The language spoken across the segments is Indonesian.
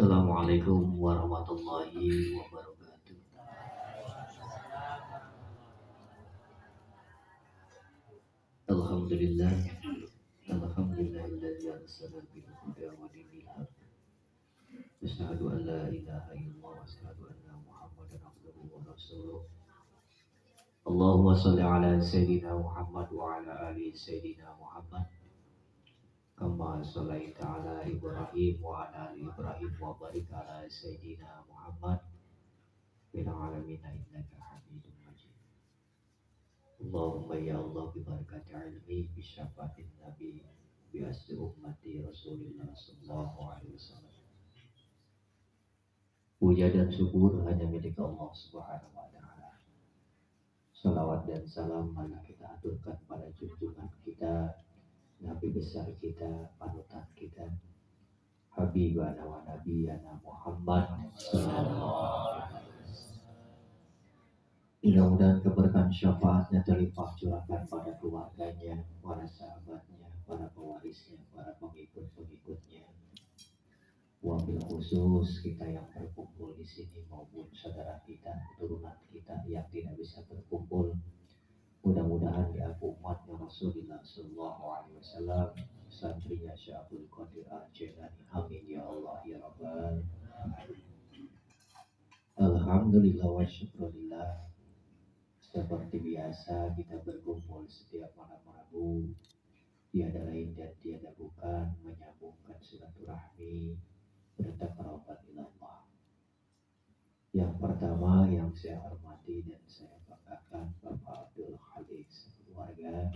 Assalamualaikum warahmatullahi wabarakatuh. Alhamdulillah, alhamdulillahilladzi arsala bil huda wa dinil haq. Asyhadu an la ilaha illallah wa asyhadu anna Muhammadan abduhu wa rasuluh. Allahumma shalli ala sayyidina Muhammad wa ala ali sayyidina Muhammad. Kama shallaita ala Ibrahim wa ala ali Ibrahim wa barik ala sayyidina Muhammad fil alamin innaka Hamidum Majid. Allahumma ya Allah bi barakati ilmi bi syafaatin nabi bi asri ummati Rasulillah sallallahu alaihi wasallam. Puja dan syukur hanya milik Allah Subhanahu wa taala. Salawat dan salam marilah kita aturkan pada junjungan kita, nabi besar kita, panutan kita, Habibana wa Nabiyana Muhammad sallallahu alaihi wasallam. Mudah-mudahan keberkahan syafaatnya terlimpah curahkan pada keluarganya, para sahabatnya, para pewarisnya, para pengikut-pengikutnya. Wabil khusus kita yang berkumpul di sini maupun saudara kita, keturunan kita yang tidak bisa berkumpul. Mudah-mudahan di aku umatnya Rasulullah Sallallahu Alaihi Wasallam, santrinya Syaikhul Qadir Al-Jailani. Amin ya Allah ya Rabbal. Alhamdulillah wa syukurillah. Seperti biasa kita berkumpul setiap malam Rabu, tiada lain dan tiada bukan menyambungkan silaturahmi bertaqarruban ila Allah. Yang pertama yang saya hormati dan saya banggakan Bapak Abdul Khalik sekeluarga,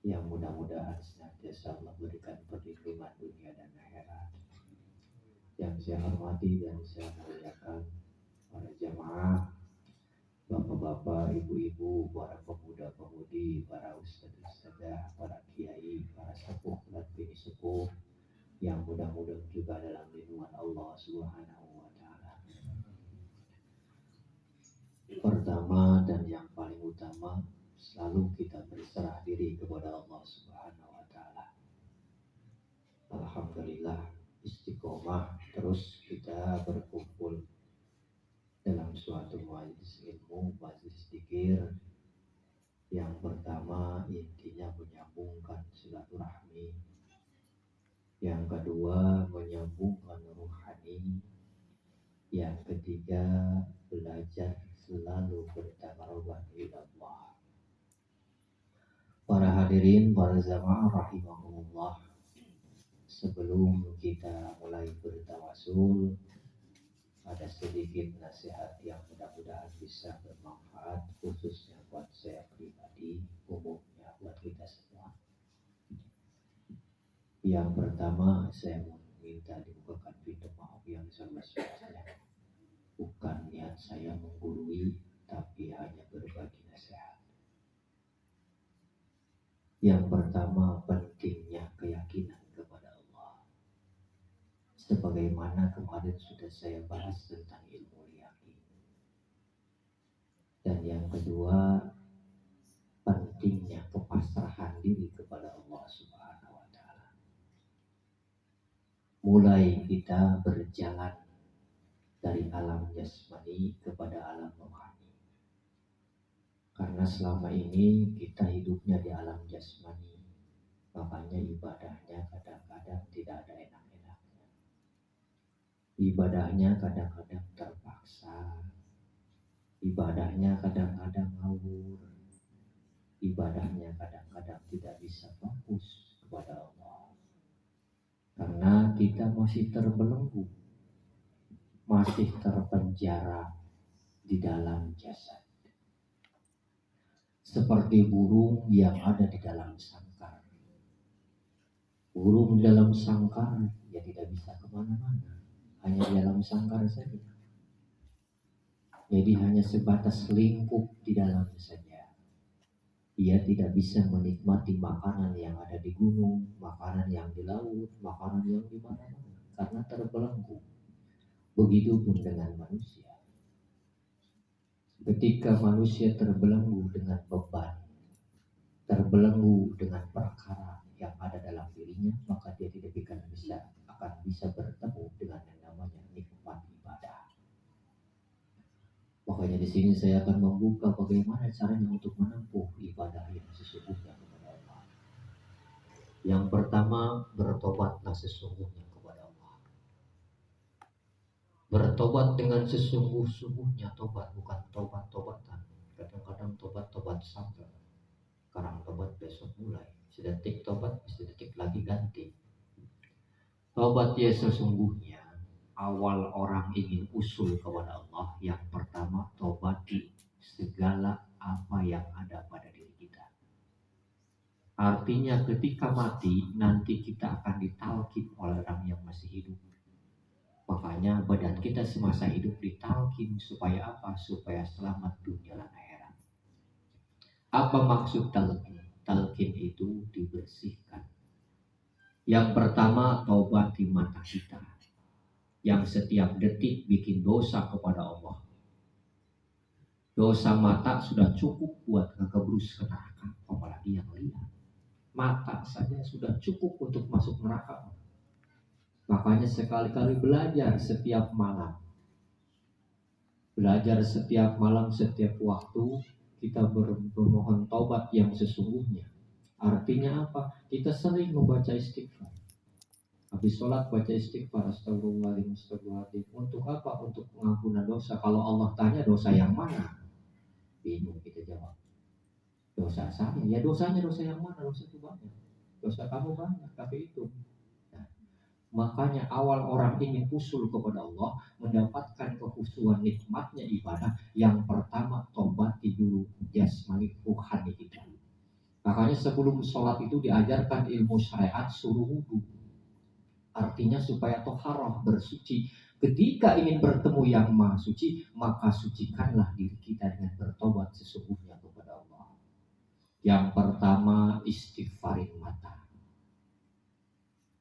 yang mudah-mudahan senantiasa Allah berikan perlindungan dunia dan akhirat. Yang saya hormati dan saya muliakan para jamaah, bapak-bapak, ibu-ibu, para pemuda-pemudi, para ustadz-ustadzah, para kiai, para sepuh dan bini sepuh, yang mudah-mudahan juga dalam lindungan Allah Subhanahu wa taala. Pertama dan yang paling utama, selalu kita berserah diri kepada Allah Subhanahu wa taala. Alhamdulillah istiqomah terus kita berkumpul dalam suatu majelis ilmu, majelis zikir. Yang pertama intinya menyambungkan silaturahmi. Yang kedua menyambungkan ruhani. Yang ketiga belajar selalu bertaqarruban ila Allah. Para hadirin, para jamaah rahimahumullah, sebelum kita mulai bertawasul, ada sedikit nasihat yang mudah-mudahan bisa bermanfaat, khususnya buat saya pribadi, umumnya buat kita semua. Yang pertama, saya minta dibukakan pintu maaf yang sebesar-besarnya. Bukan niat saya menggurui, tapi hanya berbagi nasihat. Yang pertama, pentingnya keyakinan kepada Allah. Sebagaimana kemarin sudah saya bahas tentang ilmu yakin. Dan yang kedua, pentingnya kepasrahan diri kepada Allah Subhanahu wa taala. Mulai kita berjalan dari alam jasmani kepada alam rohani. Karena selama ini kita hidupnya di alam jasmani, makanya ibadahnya kadang-kadang tidak ada enak-enaknya. Ibadahnya kadang-kadang terpaksa. Ibadahnya kadang-kadang ngawur. Ibadahnya kadang-kadang tidak bisa fokus kepada Allah. Karena kita masih terbelenggu, masih terpenjara di dalam jasad. Seperti burung yang ada di dalam sangkar. Burung di dalam sangkar ya tidak bisa kemana-mana, hanya di dalam sangkar saja. Jadi hanya sebatas lingkup di dalam saja. Ia tidak bisa menikmati makanan yang ada di gunung, makanan yang di laut, makanan yang di mana-mana karena terbelenggu. Begitupun dengan manusia. Ketika manusia terbelenggu dengan beban, terbelenggu dengan perkara yang ada dalam dirinya, maka dia tidak akan bisa bertemu dengan yang namanya nikmat ibadah. Makanya di sini saya akan membuka bagaimana caranya untuk menempuh ibadah yang sesungguhnya kepada Allah. Yang pertama, bertobatlah sesungguhnya kepada Allah. Bertobat dengan sesungguh-sungguhnya, tobat bukan tobat-tobatan. Kadang-kadang tobat-tobat sampai. Sekarang tobat, besok mulai. Sedetik tobat, sedetik lagi ganti. Tobat ya sesungguhnya. Awal orang ingin usul kepada Allah, yang pertama tobat di segala apa yang ada pada diri kita. Artinya ketika mati, nanti kita akan ditalkin oleh orang yang masih hidup. Makanya badan kita semasa hidup ditalkin supaya apa? Supaya selamat dunia dan akhirat. Apa maksud talkin? Talkin itu dibersihkan. Yang pertama, taubat di mata kita, yang setiap detik bikin dosa kepada Allah. Dosa mata sudah cukup buat ngegebrus ke neraka, apalagi yang lihat. Mata saja sudah cukup untuk masuk neraka. Makanya sekali-kali belajar setiap malam. Belajar setiap malam, setiap waktu kita bermohon taubat yang sesungguhnya. Artinya apa? Kita sering membaca istighfar. Habis sholat baca istighfar, astagfirullahaladzim, astagfirullahaladzim. Untuk apa? Untuk pengampunan dosa. Kalau Allah tanya dosa yang mana? Bingung kita jawab. Dosa saya. Ya dosanya dosa yang mana? Dosa itu banyak. Dosa kamu banyak, tapi itu. Nah, makanya awal orang ingin usul kepada Allah, mendapatkan kekhusyuan nikmatnya ibadah. Yang pertama, tobat dulu jasmani ruhani kita. Makanya sebelum sholat itu diajarkan ilmu syariat suruh wudhu. Artinya supaya toharoh bersuci. Ketika ingin bertemu yang maha suci, maka sucikanlah diri kita dengan bertobat sesungguhnya kepada Allah. Yang pertama, istighfarin mata.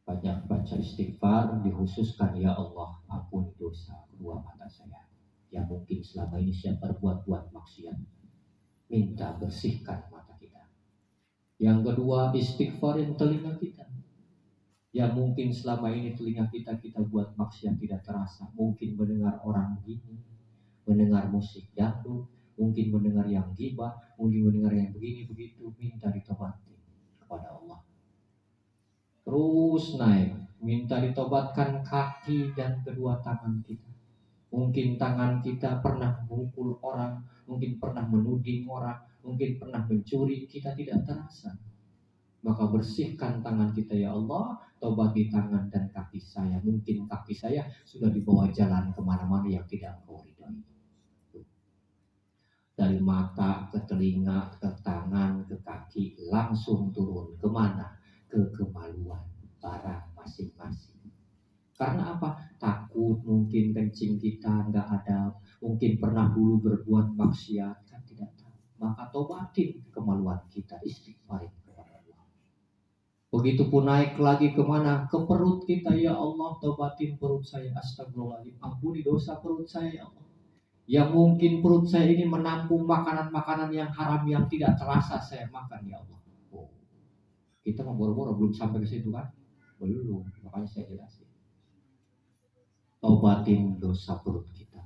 Banyak baca istighfar, dikhususkan ya Allah ampuni dosa kedua mata saya yang mungkin selama ini saya berbuat maksiat. Minta bersihkan mata kita. Yang kedua, istighfarin telinga kita. Ya mungkin selama ini telinga kita buat maksiat tidak terasa. Mungkin mendengar orang begini, mendengar musik dangdut, mungkin mendengar yang ghibah, mungkin mendengar yang begini begitu. Minta ditobati kepada Allah. Terus naik, minta ditobatkan kaki dan kedua tangan kita. Mungkin tangan kita pernah memukul orang, mungkin pernah menuding orang, mungkin pernah mencuri, kita tidak terasa. Maka bersihkan tangan kita ya Allah, tobati tangan dan kaki saya. Mungkin kaki saya sudah dibawa jalan kemana-mana yang tidak Engkau ridhoi. Dari mata ke telinga, ke tangan, ke kaki, langsung turun kemana? Ke kemaluan barang masing-masing. Karena apa? Takut mungkin kencing kita nggak ada, mungkin pernah dulu berbuat maksiat, kan tidak tahu. Maka tobatin kemaluan kita, istighfarin. Begitupun naik lagi kemana? Ke perut kita ya Allah, tobatin perut saya, astagfirullahaladzim, ampuni dosa perut saya ya Allah. Ya mungkin perut saya ini menampung makanan-makanan yang haram yang tidak terasa saya makan ya Allah. Oh, kita mau boro-boro belum sampai ke situ kan? Belum, makanya saya jelasin. Tobatin dosa perut kita.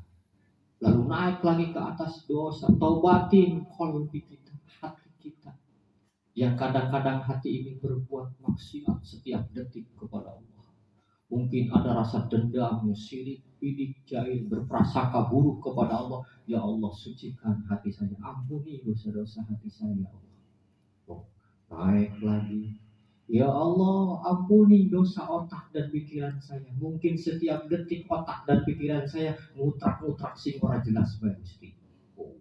Lalu naik lagi ke atas dosa, tobatin qalbi kita, hati kita. Yang kadang-kadang hati ini berbuat maksiat setiap detik kepada Allah. Mungkin ada rasa dendam, syirik, bidik, jahil, berprasangka buruk kepada Allah. Ya Allah, sucikan hati saya, ampuni dosa-dosa hati saya ya Allah. Oh, naik lagi. Ya Allah, ampuni dosa otak dan pikiran saya. Mungkin setiap detik otak dan pikiran saya ngutrak-ngutrak sing ora jelas bae Gusti. Oh.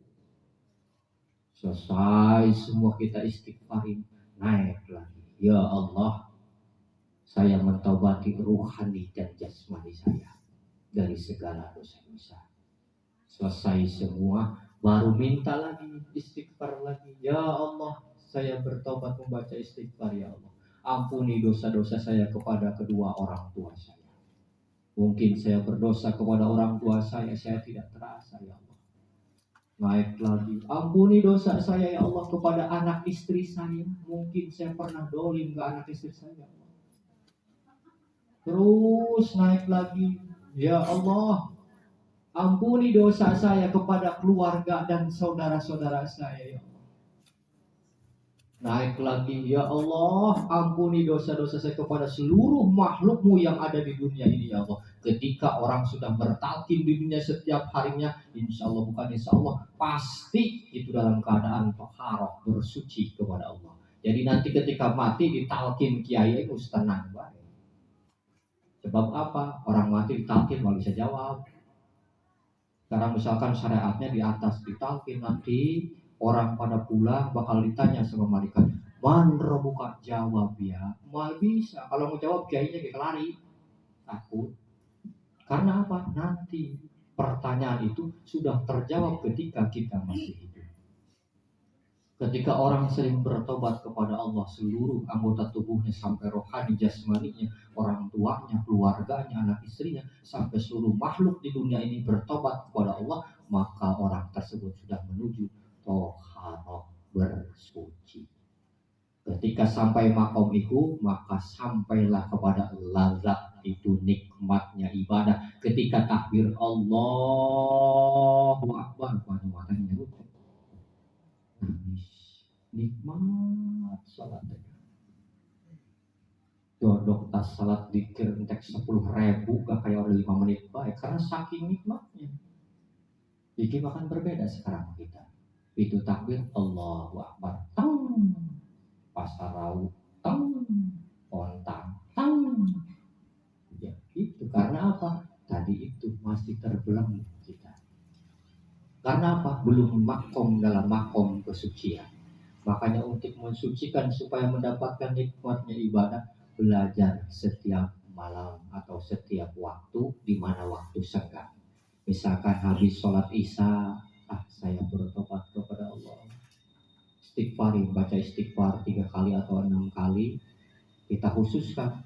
Selesai semua kita istighfarin, naik lagi. Ya Allah, saya mentaubati ruhani dan jasmani saya dari segala dosa-dosa. Selesai semua, baru minta lagi, istighfar lagi. Ya Allah, saya bertobat membaca istighfar ya Allah. Ampuni dosa-dosa saya kepada kedua orang tua saya. Mungkin saya berdosa kepada orang tua saya tidak terasa ya Allah. Naik lagi, ampuni dosa saya ya Allah kepada anak istri saya. Mungkin saya pernah dolim ke anak istri saya ya Allah. Terus naik lagi, ya Allah, ampuni dosa saya kepada keluarga dan saudara-saudara saya ya Allah. Naik lagi, ya Allah, ampuni dosa-dosa saya kepada seluruh makhlukmu yang ada di dunia ini ya Allah. Ketika orang sudah bertalkin di dunia setiap harinya, insya Allah bukan insya Allah, pasti itu dalam keadaan toharoh, bersuci kepada Allah. Jadi nanti ketika mati ditalkin kiai itu tenang baik. Sebab apa? Orang mati ditalkin nggak bisa jawab. Karena misalkan syariatnya di atas ditalkin, nanti orang pada pulang bakal ditanya sama malaikat, man buka jawab ya, mal bisa. Kalau mau jawab kiainya kayak lari, takut. Karena apa? Nanti pertanyaan itu sudah terjawab ketika kita masih hidup. Ketika orang sering bertobat kepada Allah, seluruh anggota tubuhnya sampai rohani jasmaninya, orang tuanya, keluarganya, anak istrinya, sampai seluruh makhluk di dunia ini bertobat kepada Allah, maka orang tersebut sudah menuju toharoh, bersuci. Ketika sampai makom itu, maka sampailah kepada lazat, itu nikmatnya ibadah. Ketika takbir Allahu Akbar, pada matanya nikmat salatnya. Dodok tas salat dikir entek 10.000 gak kayak orang 5 menit baik, karena saking nikmatnya. Iki makan berbeda sekarang kita. Itu takbir Allahu Akbar, tang, pasarau, tang, ontang, tang. Ya, itu karena apa? Tadi itu masih terbelenggu kita. Karena apa? Belum makom dalam makom kesucian. Makanya untuk mensucikan supaya mendapatkan nikmatnya ibadah, belajar setiap malam atau setiap waktu di mana waktu senggang. Misalkan habis sholat isya, saya bertobat kepada Allah. Istighfar, baca istighfar 3 kali atau 6 kali. Kita khususkan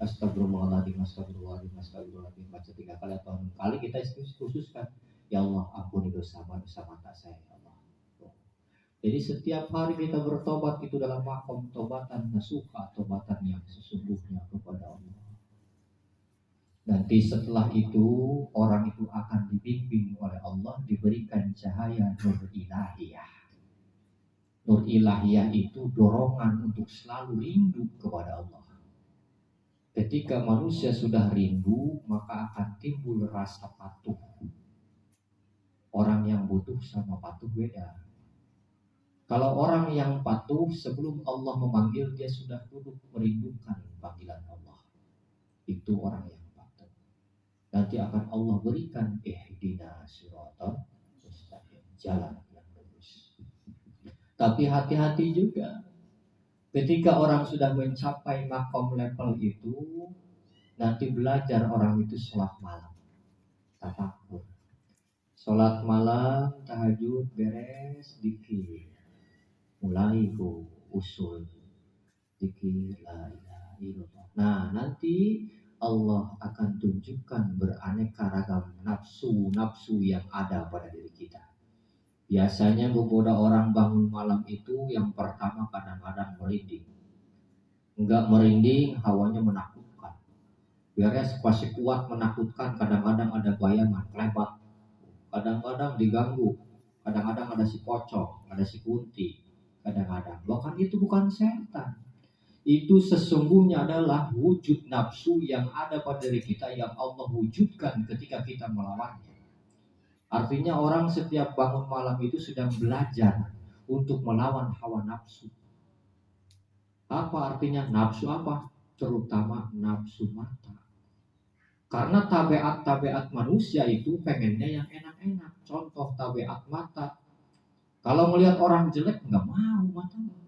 astagfirullahaladzim, astagfirullahaladzim, astagfirullahaladzim, baca 3 kali atau 6 kali. Kita khususkan, ya Allah ampuni dosa mata saya ya Allah. Jadi setiap hari kita bertobat itu dalam makom tobatan nasuha, tobatan yang sesungguhnya kepada Allah. Nanti setelah itu orang itu akan dibimbing oleh Allah, diberikan cahaya nur ilahiyah. Nur ilahiyah itu dorongan untuk selalu rindu kepada Allah. Ketika manusia sudah rindu, maka akan timbul rasa patuh. Orang yang butuh sama patuh beda. Kalau orang yang patuh sebelum Allah memanggil, dia sudah duduk merindukan panggilan Allah. Itu orang yang patuh. Nanti akan Allah berikan ihdina siratal mustaqim, jalan yang lurus. Tapi hati-hati juga. Ketika orang sudah mencapai makom level itu, nanti belajar orang itu sholat malam, tafakur. Sholat malam, tahajud, beres, dikir. Mulai ku usul zikir la ilaha illallah. Nah, nanti Allah akan tunjukkan beraneka ragam nafsu yang ada pada diri kita. Biasanya beberapa orang bangun malam itu yang pertama kadang-kadang merinding. Enggak merinding, hawanya menakutkan. Beres pasti kuat menakutkan, kadang-kadang ada bayangan klebat. Kadang-kadang diganggu. Kadang-kadang ada si pocong, ada si kunti. Kadang-kadang, bahkan itu bukan setan. Itu sesungguhnya adalah wujud nafsu yang ada pada diri kita yang Allah wujudkan ketika kita melawannya. Artinya orang setiap bangun malam itu sedang belajar untuk melawan hawa nafsu. Apa artinya nafsu apa? Terutama nafsu mata. Karena tabiat manusia itu pengennya yang enak-enak. Contoh tabiat mata. Kalau melihat orang jelek nggak mau matanya,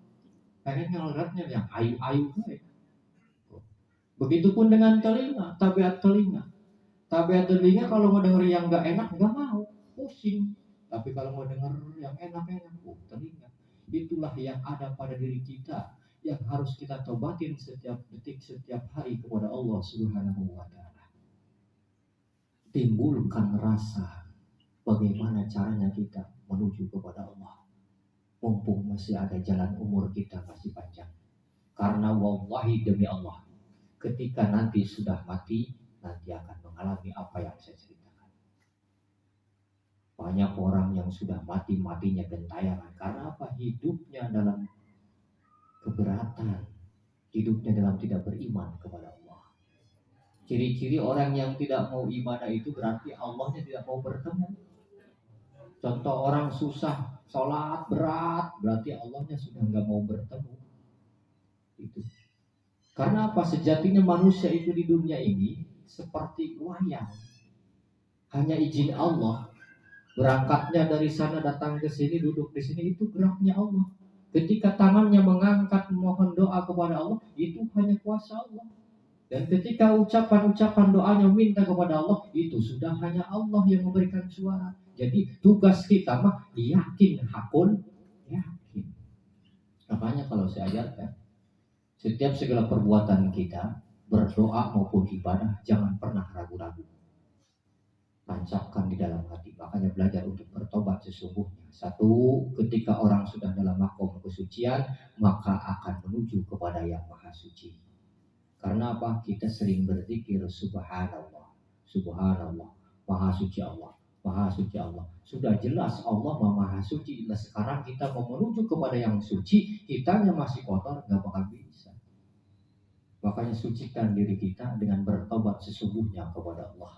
pengen ngelihatnya yang ayu-ayu kayak. Begitupun dengan telinga, tabiat telinga. Tabiat telinga kalau mau denger yang nggak enak nggak mau, pusing. Tapi kalau mau denger yang enak-enak, telinga. itulah yang ada pada diri kita, yang harus kita tobatin setiap detik, setiap hari kepada Allah Subhanahu wa Ta'ala. Timbulkan rasa bagaimana caranya kita menuju kepada Allah, mumpung masih ada jalan, umur kita masih panjang. Karena wallahi demi Allah, ketika nanti sudah mati, nanti akan mengalami apa yang saya ceritakan. Banyak orang yang sudah mati-matinya gentayangan. Karena apa? Hidupnya dalam keberatan, hidupnya dalam tidak beriman kepada Allah. Ciri-ciri orang yang tidak mau ibadah itu berarti Allahnya tidak mau bertemu. Contoh orang susah sholat berat, berarti Allahnya sudah nggak mau bertemu. Itu. Karena apa? Sejatinya manusia itu di dunia ini seperti wayang. Hanya izin Allah. Berangkatnya dari sana datang ke sini, duduk di sini, itu geraknya Allah. Ketika tangannya mengangkat mohon doa kepada Allah, itu hanya kuasa Allah. Dan ketika ucapan-ucapan doanya minta kepada Allah, itu sudah hanya Allah yang memberikan suara. Jadi tugas kita mah yakin, hakun yakin. Makanya kalau saya ajarkan, setiap segala perbuatan kita, berdoa maupun ibadah, jangan pernah ragu-ragu. Tancapkan di dalam hati. Makanya belajar untuk bertobat sesungguhnya. Satu, ketika orang sudah dalam makom kesucian, maka akan menuju kepada yang maha suci. Karena apa? Kita sering berzikir subhanallah, subhanallah, maha suci Allah, maha suci Allah. Sudah jelas Allah maha suci. Nah, sekarang kita mau menuju kepada yang suci, kitanya masih kotor, gak bakal bisa. Makanya sucikan diri kita dengan bertobat sesungguhnya kepada Allah.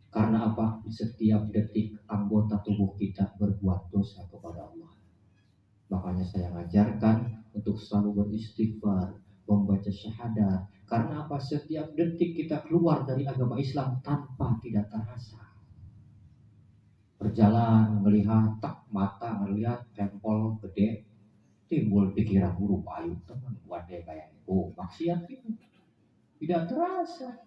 Karena apa? Setiap detik anggota tubuh kita berbuat dosa kepada Allah. Makanya saya ngajarkan untuk selalu beristighfar, membaca syahadat. Karena apa? Setiap detik kita keluar dari agama Islam tanpa tidak terasa. Berjalan, melihat, mata melihat tempel gede, timbul pikiran buruk, ayo teman buat dia kayak itu, maksiat itu. Tidak terasa.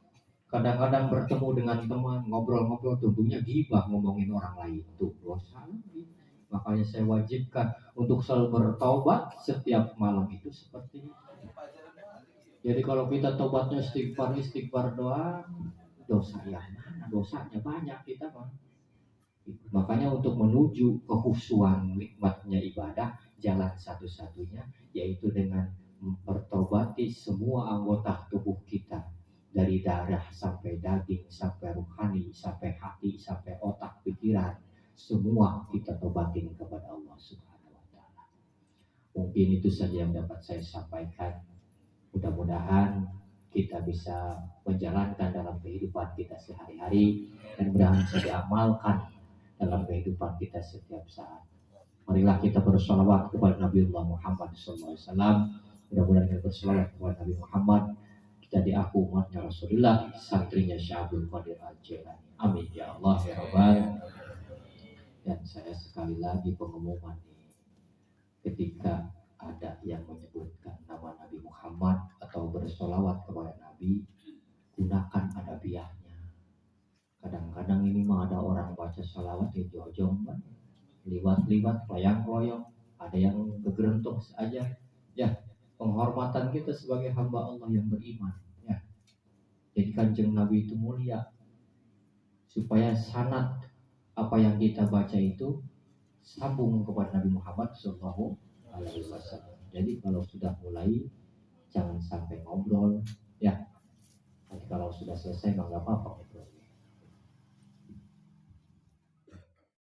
Kadang-kadang bertemu dengan teman, ngobrol-ngobrol, tentunya gibah ngomongin orang lain. Itu dosa lagi. Makanya saya wajibkan untuk selalu bertobat setiap malam itu seperti itu. Jadi kalau kita tobatnya istighfar doang, dosa yang mana? Dosanya banyak kita mah. Makanya untuk menuju kehusuan nikmatnya ibadah, jalan satu-satunya yaitu dengan mempertobati semua anggota tubuh kita. Dari darah sampai daging, sampai ruhani, sampai hati, sampai otak, pikiran, semua kita tobatin kepada Allah Subhanahu wa Ta'ala. Mungkin itu saja yang dapat saya sampaikan. Mudah-mudahan kita bisa menjalankan dalam kehidupan kita sehari-hari dan mudah-mudahan bisa diamalkan dalam kehidupan kita setiap saat. Marilah kita bersolawat kepada Nabiullah Muhammad SAW. Mudah-mudahan kita bersolawat kepada Nabi Muhammad. Jadi aku umatnya Rasulullah, santrinya Syabul Qadir Al-Jailani. Amin ya Allah ya Rabbal. Dan saya sekali lagi pengumuman ini, ketika ada yang menyebutkan nama Nabi Muhammad atau bersolawat kepada Nabi, gunakan adabiahnya. Kadang-kadang ini mah ada orang baca salawat di jojong, liwat-liwat, loyang-loyong, ada yang kegerentung saja. Ya, penghormatan kita sebagai hamba Allah yang beriman, ya. Jadi kanjeng Nabi itu mulia, supaya sanad apa yang kita baca itu sambung kepada Nabi Muhammad SAW. Jadi kalau sudah mulai jangan sampai ngobrol, ya. Nanti kalau sudah selesai nggak apa-apa.